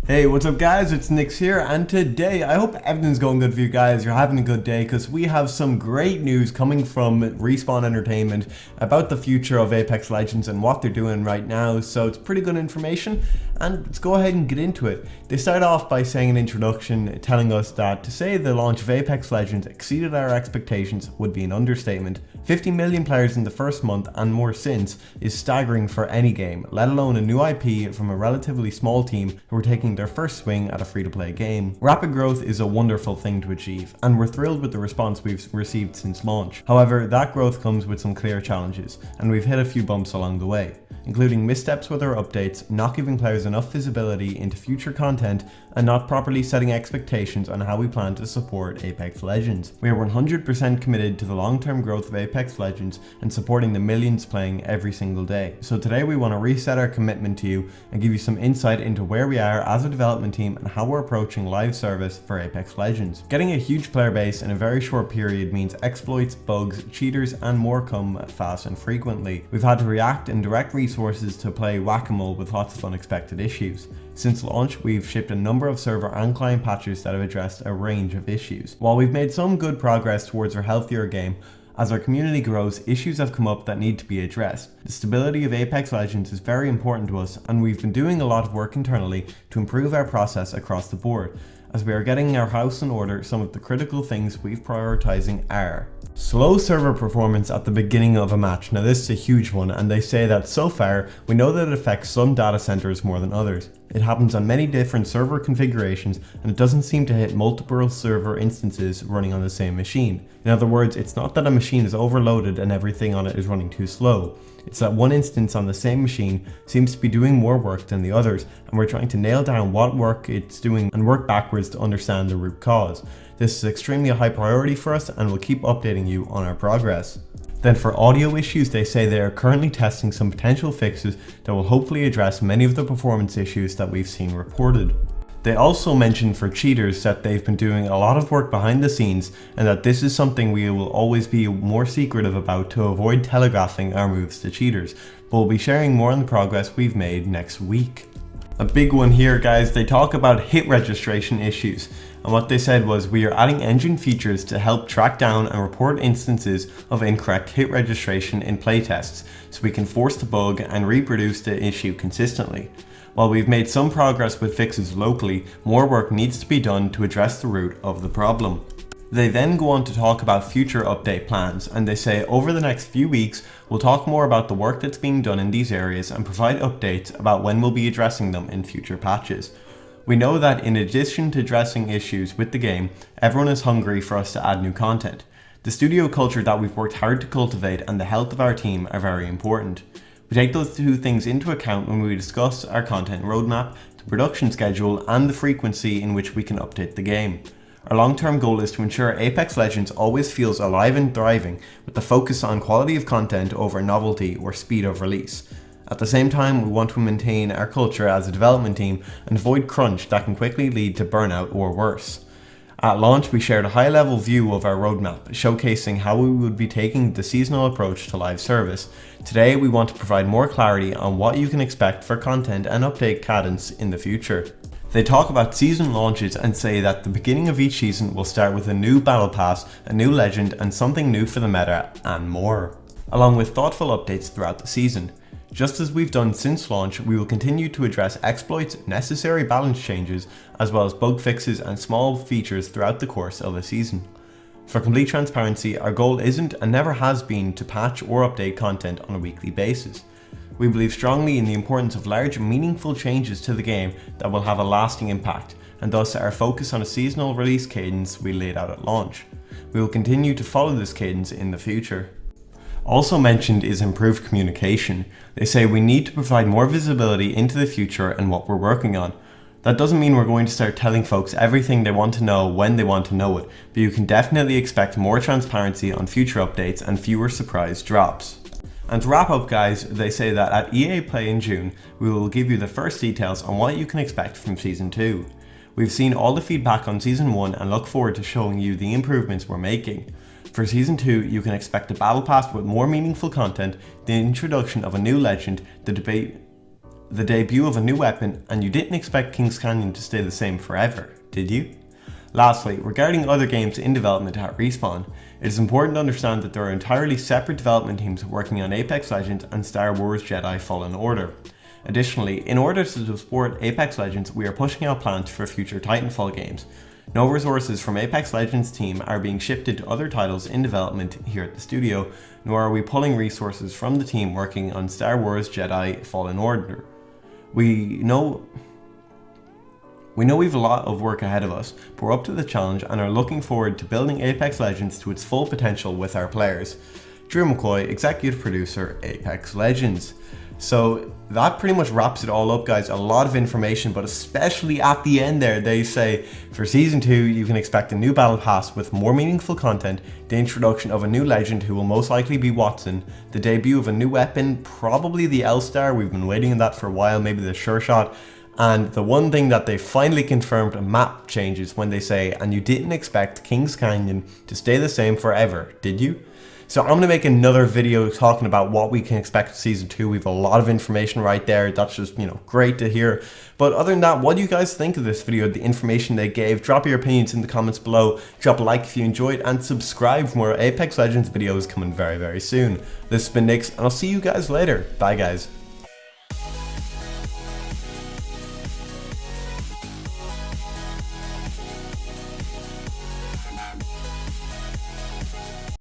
Hey, what's up guys, it's Nix here, and today I hope everything's going good for you guys, you're having a good day, because we have some great news coming from Respawn Entertainment about the future of Apex Legends and what they're doing right now. So it's pretty good information, and let's go ahead and get into it. They start off by saying an introduction telling us that to say the launch of Apex Legends exceeded our expectations would be an understatement. 50 million players in the first month and more since is staggering for any game, let alone a new IP from a relatively small team who are taking their first swing at a free-to-play game. Rapid growth is a wonderful thing to achieve, and we're thrilled with the response we've received since launch. However, that growth comes with some clear challenges, and we've hit a few bumps along the way, including missteps with our updates, not giving players enough visibility into future content, and not properly setting expectations on how we plan to support Apex Legends. We are 100% committed to the long-term growth of Apex Legends and supporting the millions playing every single day. So today we want to reset our commitment to you and give you some insight into where we are as a development team and how we're approaching live service for Apex Legends. Getting a huge player base in a very short period means exploits, bugs, cheaters, and more come fast and frequently. We've had to react and direct resources to play whack-a-mole with lots of unexpected issues. Since launch, we've shipped a number of server and client patches that have addressed a range of issues. While we've made some good progress towards a healthier game, as our community grows, issues have come up that need to be addressed. The stability of Apex Legends is very important to us, and we've been doing a lot of work internally to improve our process across the board. As we are getting our house in order, some of the critical things we're prioritizing are slow server performance at the beginning of a match. Now this is a huge one, and they say that so far we know that it affects some data centers more than others. It happens on many different server configurations, and it doesn't seem to hit multiple server instances running on the same machine. In other words, it's not that a machine is overloaded and everything on it is running too slow. It's that one instance on the same machine seems to be doing more work than the others, and we're trying to nail down what work it's doing and work backwards to understand the root cause. This is extremely a high priority for us, and we'll keep updating you on our progress. Then for audio issues, they say they are currently testing some potential fixes that will hopefully address many of the performance issues that we've seen reported. They also mentioned for cheaters that they've been doing a lot of work behind the scenes, and that this is something we will always be more secretive about to avoid telegraphing our moves to cheaters, but we'll be sharing more on the progress we've made next week. A big one here guys, they talk about hit registration issues, and what they said was we are adding engine features to help track down and report instances of incorrect hit registration in playtests, so we can force the bug and reproduce the issue consistently. While we've made some progress with fixes locally, more work needs to be done to address the root of the problem. They then go on to talk about future update plans, and they say over the next few weeks we'll talk more about the work that's being done in these areas and provide updates about when we'll be addressing them in future patches. We know that in addition to addressing issues with the game, everyone is hungry for us to add new content. The studio culture that we've worked hard to cultivate and the health of our team are very important. We take those two things into account when we discuss our content roadmap, the production schedule, and the frequency in which we can update the game. Our long-term goal is to ensure Apex Legends always feels alive and thriving, with the focus on quality of content over novelty or speed of release. At the same time, we want to maintain our culture as a development team and avoid crunch that can quickly lead to burnout or worse. At launch, we shared a high-level view of our roadmap, showcasing how we would be taking the seasonal approach to live service. Today, we want to provide more clarity on what you can expect for content and update cadence in the future. They talk about season launches and say that the beginning of each season will start with a new battle pass, a new legend, and something new for the meta, and more, along with thoughtful updates throughout the season. Just as we've done since launch, we will continue to address exploits, necessary balance changes, as well as bug fixes and small features throughout the course of the season. For complete transparency, our goal isn't and never has been to patch or update content on a weekly basis. We believe strongly in the importance of large, meaningful changes to the game that will have a lasting impact, and thus our focus on a seasonal release cadence we laid out at launch. We will continue to follow this cadence in the future. Also mentioned is improved communication. They say we need to provide more visibility into the future and what we're working on. That doesn't mean we're going to start telling folks everything they want to know when they want to know it, but you can definitely expect more transparency on future updates and fewer surprise drops. And to wrap up guys, they say that at EA Play in June, we will give you the first details on what you can expect from Season 2. We've seen all the feedback on Season 1 and look forward to showing you the improvements we're making. For Season 2, you can expect a battle pass with more meaningful content, the introduction of a new legend, the debate the debut of a new weapon, and you didn't expect Kings Canyon to stay the same forever, did you? Lastly, regarding other games in development at Respawn, it is important to understand that there are entirely separate development teams working on Apex Legends and Star Wars Jedi Fallen Order. Additionally, in order to support Apex Legends, we are pushing out plans for future Titanfall games. No resources from Apex Legends team are being shifted to other titles in development here at the studio, nor are we pulling resources from the team working on Star Wars Jedi Fallen Order. We know we've a lot of work ahead of us, but we're up to the challenge and are looking forward to building Apex Legends to its full potential with our players. Drew McCoy, Executive Producer, Apex Legends. So that pretty much wraps it all up, guys. A lot of information, but especially at the end there, they say for Season 2 you can expect a new battle pass with more meaningful content, the introduction of a new legend who will most likely be Watson, the debut of a new weapon, probably the L-Star, we've been waiting on that for a while, maybe the Sure Shot, and the one thing that they finally confirmed, map changes, when they say, and you didn't expect Kings Canyon to stay the same forever, did you? So I'm going to make another video talking about what we can expect in Season 2. We have a lot of information right there. That's just, great to hear. But other than that, what do you guys think of this video, the information they gave? Drop your opinions in the comments below. Drop a like if you enjoyed, and subscribe for more Apex Legends videos coming very, very soon. This has been Nix, and I'll see you guys later. Bye, guys.